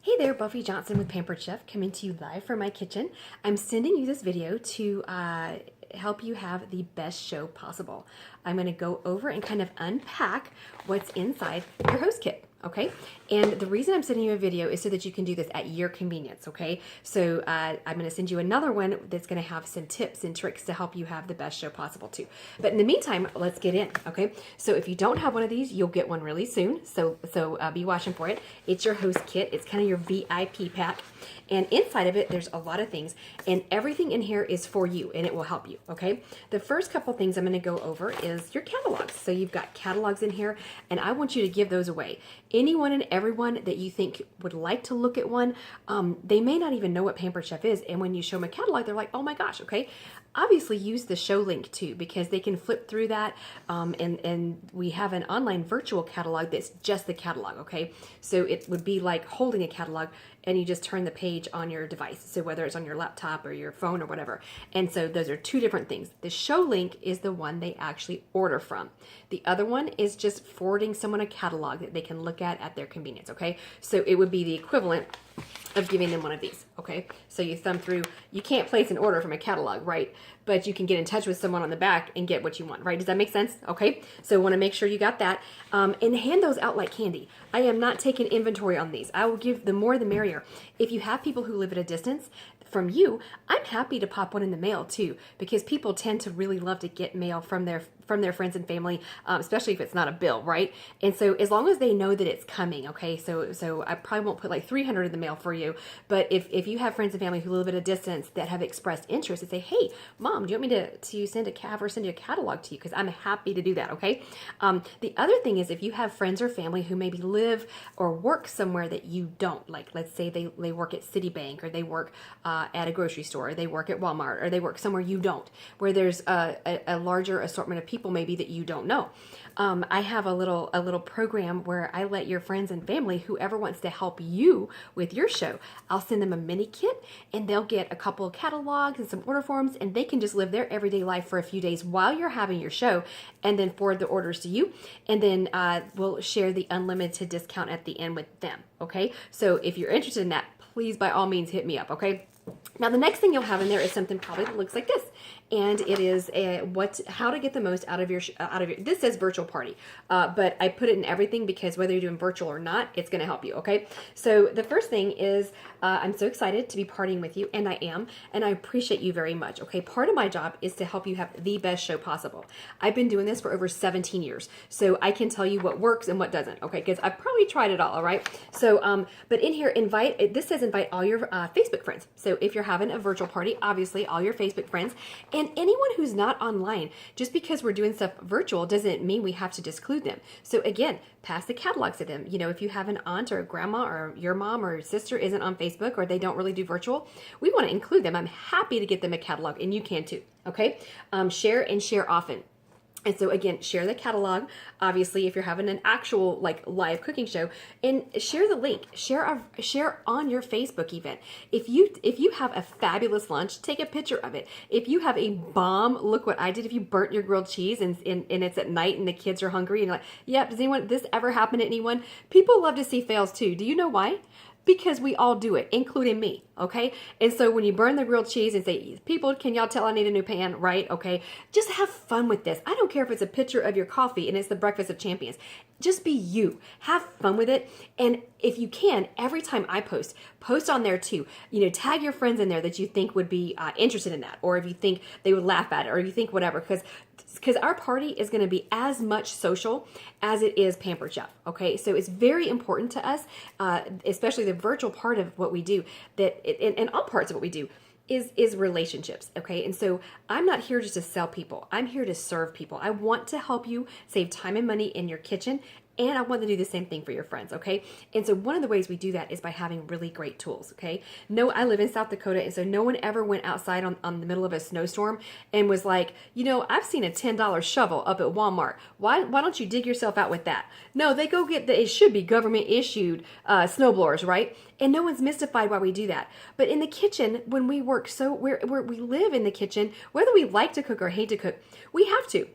Hey there, Buffy Johnson with Pampered Chef, coming to you live from my kitchen. I'm sending you this video to help you have the best show possible. I'm going to go over and kind of unpack what's inside your host kit, okay? And the reason I'm sending you a video is so that you can do this at your convenience, okay? So I'm going to send you another one that's going to have some tips and tricks to help you have the best show possible too. But in the meantime, let's get in, okay? So if you don't have one of these, you'll get one really soon. So be watching for it. It's your host kit. It's kind of your VIP pack. And inside of it, there's a lot of things. And everything in here is for you, and it will help you, okay? The first couple things I'm going to go over is your catalogs. So you've got catalogs in here, and I want you to give those away. Anyone and everyone that you think would like to look at one, they may not even know what Pampered Chef is, and when you show them a catalog, they're like, oh my gosh, okay? Obviously use the show link too, because they can flip through that, and we have an online virtual catalog that's just the catalog, okay? So it would be like holding a catalog, and you just turn the page on your device, so whether it's on your laptop or your phone or whatever. And so those are two different things. The show link is the one they actually order from. The other one is just forwarding someone a catalog that they can look at their convenience, okay? So it would be the equivalent of giving them one of these, okay? So you thumb through, you can't place an order from a catalog, right? But you can get in touch with someone on the back and get what you want, right? Does that make sense? Okay, so want to make sure you got that. And hand those out like candy. I am not taking inventory on these. I will give the more the merrier. If you have people who live at a distance from you, I'm happy to pop one in the mail too, because people tend to really love to get mail from their friends and family, especially if it's not a bill, right? And so as long as they know that it's coming, okay, so I probably won't put like 300 in the mail for you, but if you have friends and family who live at a distance that have expressed interest and say, hey, Mom, do you want me to send you a catalog to you? Because I'm happy to do that, okay? The other thing is, if you have friends or family who maybe live or work somewhere that you don't, like let's say they work at Citibank, or they work at a grocery store, or they work at Walmart, or they work somewhere you don't, where there's a larger assortment of people maybe that you don't know. I have a little program where I let your friends and family, whoever wants to help you with your show, I'll send them a mini kit, and they'll get a couple of catalogs and some order forms, and they can just live their everyday life for a few days while you're having your show, and then forward the orders to you, and then we'll share the unlimited discount at the end with them, okay? So if you're interested in that, please by all means hit me up, okay? Now the next thing you'll have in there is something probably that looks like this, and it is how to get the most out of your this says virtual party, but I put it in everything because whether you're doing virtual or not, it's going to help you, okay? So the first thing is I'm so excited to be partying with you, and I am, and I appreciate you very much, okay? Part of my job is to help you have the best show possible. I've been doing this for over 17 years, so I can tell you what works and what doesn't, okay? Because I've probably tried it all right? So, but in here, this says invite all your Facebook friends. So if you're having a virtual party, obviously all your Facebook friends, and anyone who's not online. Just because we're doing stuff virtual doesn't mean we have to disclude them. So again, pass the catalogs to them. You know, if you have an aunt or a grandma or your mom or sister isn't on Facebook, or they don't really do virtual, we want to include them. I'm happy to get them a catalog, and you can too, okay? Share and share often. And so again, share the catalog, obviously, if you're having an actual like live cooking show, and share the link, share on your Facebook event. If you have a fabulous lunch, take a picture of it. If you have a bomb, look what I did. If you burnt your grilled cheese and it's at night and the kids are hungry and you're like, yep, does this ever happen to anyone? People love to see fails too. Do you know why? Because we all do it, including me, okay? And so when you burn the grilled cheese and say, people, can y'all tell I need a new pan, right? Okay, just have fun with this. I don't care if it's a picture of your coffee and it's the Breakfast of Champions. Just be you. Have fun with it. And if you can, every time I post on there too. You know, tag your friends in there that you think would be interested in that, or if you think they would laugh at it, or if you think whatever, because our party is going to be as much social as it is Pampered Chef, okay? So it's very important to us, especially the virtual part of what we do, that in all parts of what we do, is relationships, okay? And so I'm not here just to sell people. I'm here to serve people. I want to help you save time and money in your kitchen, and I want to do the same thing for your friends, okay? And so one of the ways we do that is by having really great tools, okay? No, I live in South Dakota, and so no one ever went outside on the middle of a snowstorm and was like, you know, I've seen a $10 shovel up at Walmart. Why don't you dig yourself out with that? No, they go get it should be government issued snowblowers, right? And no one's mystified why we do that. But in the kitchen, when we work we live in the kitchen, whether we like to cook or hate to cook, we have to.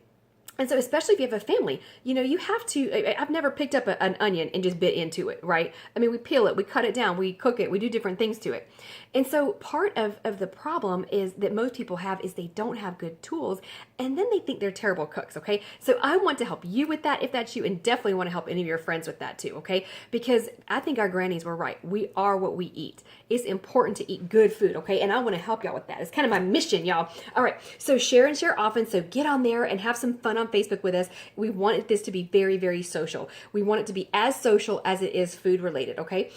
And so especially if you have a family, you know, you have to, I've never picked up an onion and just bit into it, right? I mean, we peel it, we cut it down, we cook it, we do different things to it. And so part of the problem is that most people have is they don't have good tools, and then they think they're terrible cooks, okay? So I want to help you with that if that's you, and definitely want to help any of your friends with that too, okay? Because I think our grannies were right. We are what we eat. It's important to eat good food, okay? And I want to help y'all with that. It's kind of my mission, y'all. All right, so share and share often. So get on there and have some fun on Facebook with us. We want this to be very, very social. We want it to be as social as it is food related, okay?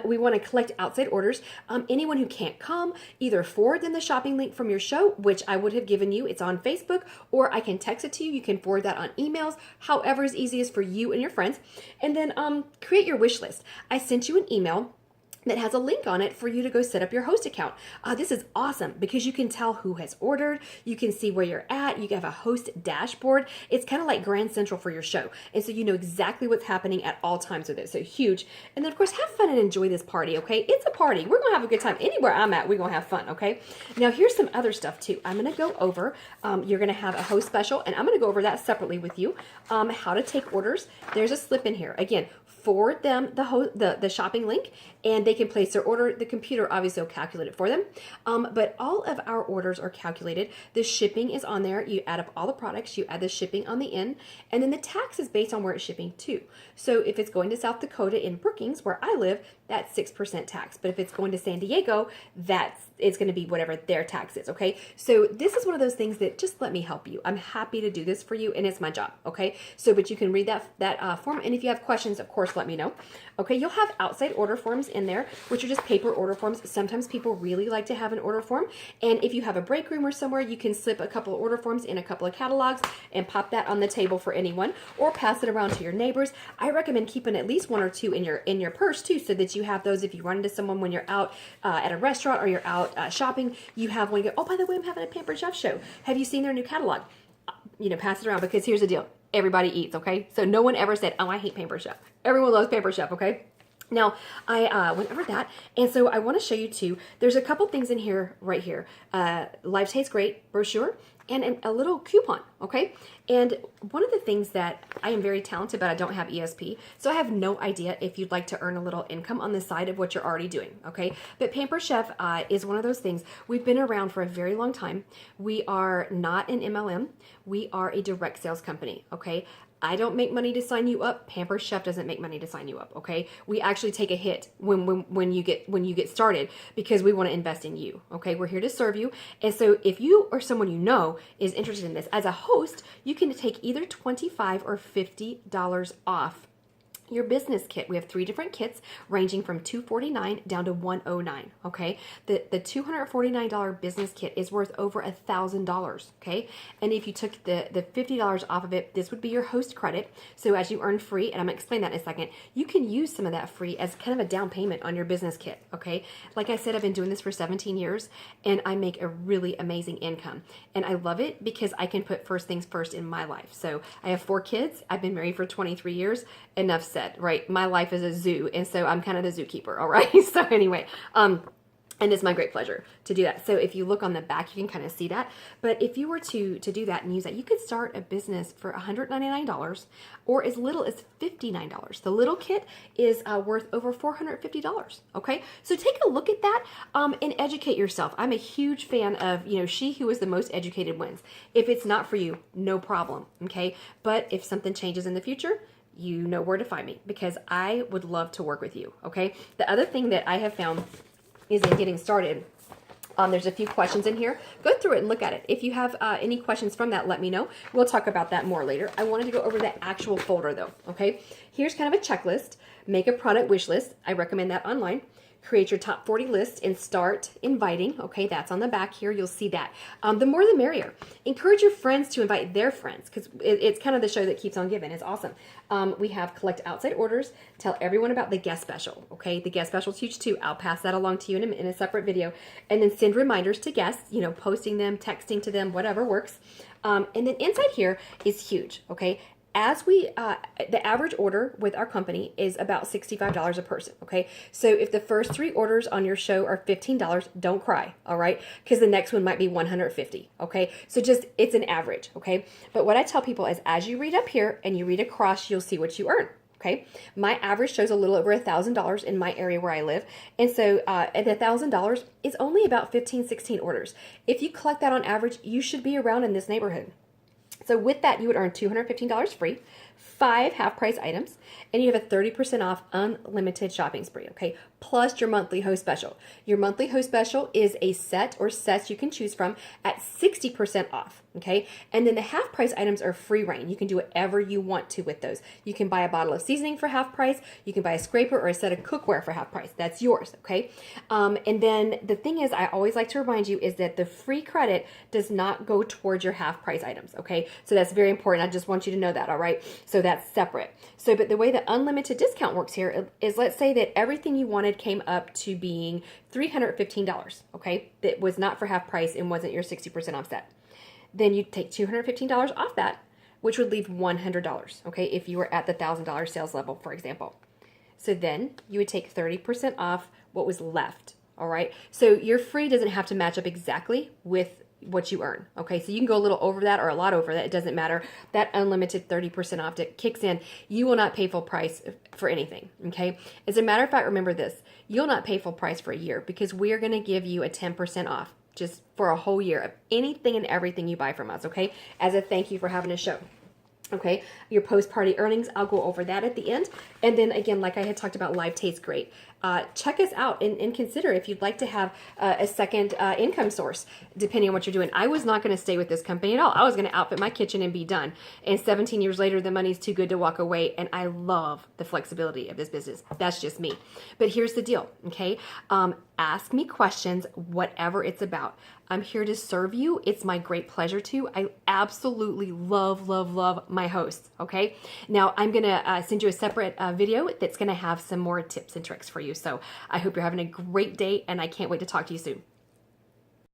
We want to collect outside orders. Anyone who can't come, either forward them the shopping link from your show, which I would have given you. It's on Facebook, or I can text it to you. You can forward that on emails, however is easiest for you and your friends. And then create your wish list. I sent you an email that has a link on it for you to go set up your host account. This is awesome because you can tell who has ordered, you can see where you're at, you can have a host dashboard. It's kind of like Grand Central for your show. And so you know exactly what's happening at all times with it. So huge. And then of course, have fun and enjoy this party, okay? It's a party. We're gonna have a good time. Anywhere I'm at, we're gonna have fun, okay? Now here's some other stuff too. I'm gonna go over, you're gonna have a host special, and I'm gonna go over that separately with you. How to take orders. There's a slip in here. Again, forward them the shopping link, and they can place their order. The computer obviously will calculate it for them. But all of our orders are calculated. The shipping is on there. You add up all the products, you add the shipping on the end, and then the tax is based on where it's shipping to. So if it's going to South Dakota in Brookings, where I live, that's 6% tax. But if it's going to San Diego, it's going to be whatever their tax is, okay? So this is one of those things that just let me help you. I'm happy to do this for you, and it's my job, okay? So, but you can read that form, and if you have questions, of course, let me know. Okay, you'll have outside order forms in there, which are just paper order forms. Sometimes people really like to have an order form, and if you have a break room or somewhere, you can slip a couple of order forms in a couple of catalogs and pop that on the table for anyone, or pass it around to your neighbors. I recommend keeping at least one or two in your purse too, so that you have those if you run into someone when you're out at a restaurant or you're out shopping. You have one. You go, oh, by the way, I'm having a Pampered Chef show. Have you seen their new catalog? Pass it around, because here's the deal. Everybody eats, okay? So no one ever said, oh, I hate Pampered Chef. Everyone loves Pampered Chef, okay? Now, I went over that, and so I want to show you too. There's a couple things in here, right here. Life Tastes Great brochure and a little coupon, okay? And one of the things that I am very talented, but I don't have ESP, so I have no idea if you'd like to earn a little income on the side of what you're already doing, okay? But Pampered Chef is one of those things. We've been around for a very long time. We are not an MLM. We are a direct sales company, okay? I don't make money to sign you up. Pampered Chef doesn't make money to sign you up, okay? We actually take a hit when you get started, because we want to invest in you, okay? We're here to serve you. And so if you or someone you know is interested in this, as a host, you can take either $25 or $50 off your business kit. We have 3 different kits ranging from $249 down to $109, okay? The $249 business kit is worth over $1,000, okay? And if you took the $50 off of it, this would be your host credit. So as you earn free, and I'm gonna explain that in a second, you can use some of that free as kind of a down payment on your business kit, okay? Like I said, I've been doing this for 17 years, and I make a really amazing income. And I love it because I can put first things first in my life. So I have 4 kids. I've been married for 23 years. Enough said, right? My life is a zoo, and so I'm kind of the zookeeper, all right? So anyway, and it's my great pleasure to do that. So if you look on the back, you can kind of see that. But if you were to do that and use that, you could start a business for $199 or as little as $59. The little kit is worth over $450, okay? So take a look at that and educate yourself. I'm a huge fan of, she who is the most educated wins. If it's not for you, no problem, okay? But if something changes in the future, you know where to find me, because I would love to work with you, okay? The other thing that I have found is in getting started, there's a few questions in here. Go through it and look at it. If you have any questions from that, let me know. We'll talk about that more later. I wanted to go over the actual folder though, okay? Here's kind of a checklist. Make a product wish list. I recommend that online. Create your top 40 list and start inviting. Okay, that's on the back here. You'll see that. The more the merrier. Encourage your friends to invite their friends, because it's kind of the show that keeps on giving. It's awesome. We have collect outside orders. Tell everyone about the guest special. Okay, the guest special is huge too. I'll pass that along to you in a separate video. And then send reminders to guests, posting them, texting to them, whatever works. And then inside here is huge. Okay. as we, the average order with our company is about $65 a person, okay? So if the first 3 orders on your show are $15, don't cry, all right? Because the next one might be $150, okay? So just, it's an average, okay? But what I tell people is as you read up here and you read across, you'll see what you earn. Okay, my average shows a little over $1,000 in my area where I live. And so at $1,000, it's only about 15, 16 orders. If you collect that on average, you should be around in this neighborhood. So with that, you would earn $215 free, 5 half-price items, and you have a 30% off unlimited shopping spree, okay? Plus your monthly host special. Your monthly host special is a set or sets you can choose from at 60% off, okay? And then the half-price items are free reign. You can do whatever you want to with those. You can buy a bottle of seasoning for half price. You can buy a scraper or a set of cookware for half price. That's yours, okay? And then the thing is, I always like to remind you is that the free credit does not go towards your half-price items, okay? So that's very important. I just want you to know that, all right? So that's separate. So, but the way the unlimited discount works here is, let's say that everything you wanted came up to being $315, okay? That was not for half price and wasn't your 60% offset. Then you take $215 off that, which would leave $100, okay? If you were at the $1,000 sales level, for example. So then you would take 30% off what was left, all right? So your free doesn't have to match up exactly with what you earn, okay? So you can go a little over that or a lot over that. It doesn't matter. That unlimited 30% off that kicks in. You will not pay full price for anything, okay? As a matter of fact, remember this. You'll not pay full price for a year because we are going to give you a 10% off just for a whole year of anything and everything you buy from us, okay? As a thank you for having a show. Okay, your post-party earnings, I'll go over that at the end. And then again, like I had talked about, live tastes great. Check us out and consider if you'd like to have a second income source, depending on what you're doing. I was not going to stay with this company at all. I was going to outfit my kitchen and be done. And 17 years later, the money's too good to walk away. And I love the flexibility of this business. That's just me. But here's the deal, okay? Ask me questions, whatever it's about. I'm here to serve you. It's my great pleasure to. I absolutely love, love, love my hosts, okay? Now, I'm going to send you a separate video that's going to have some more tips and tricks for you. So I hope you're having a great day, and I can't wait to talk to you soon.